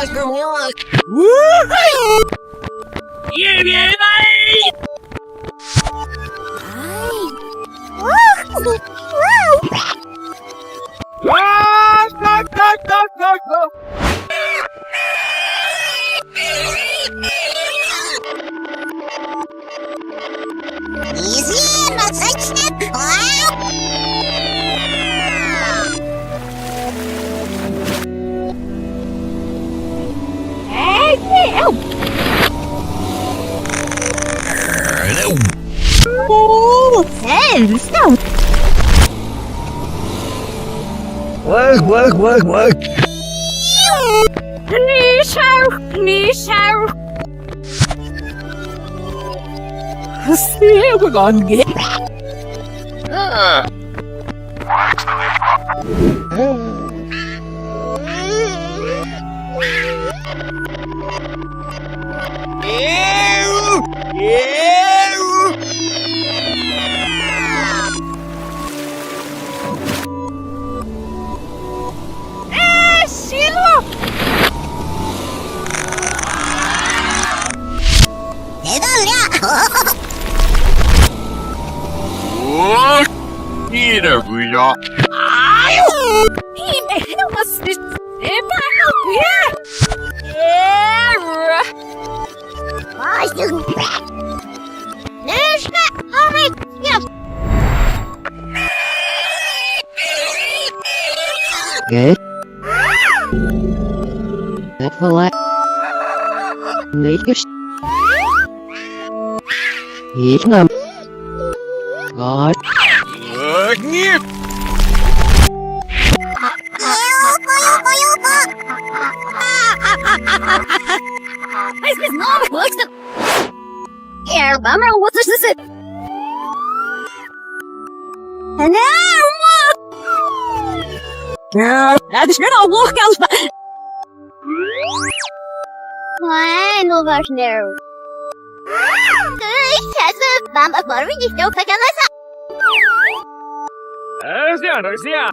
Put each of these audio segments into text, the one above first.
What? Dinosaur. See, we're gonna get. 이러구요. 아유! 이 매너마스 대박이야! 에라! 아유! 내가 어머니야! Good. That will I make us eat them. God. 님. This is not looks the Yeah, bummer, what is this? And now what? That is not walk out. Why no gosh no. Has a bump of worry if no pick us up. 러시아.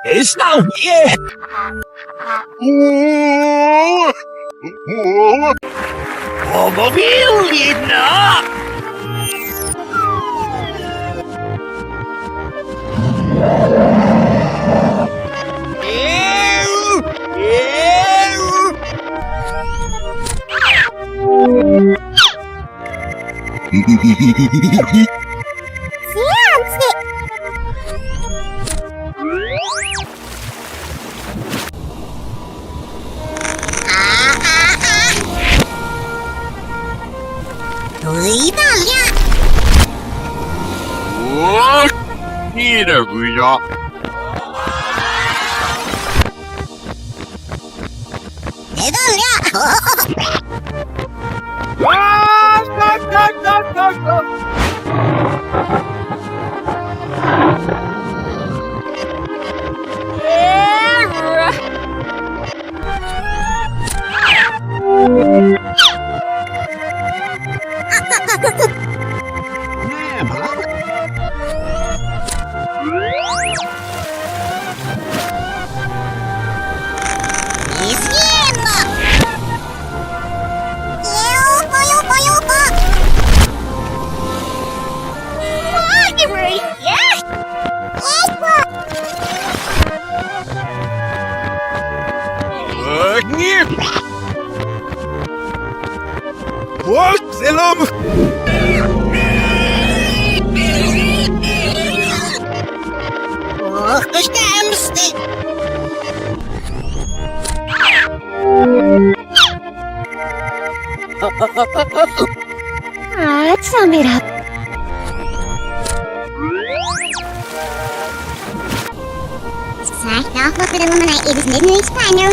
It's now here. 어머니나. 이러구요. 님. What? Selam. Gestemst. Let's sum it up. Zeg nog wat er de woman is midden in Spanje.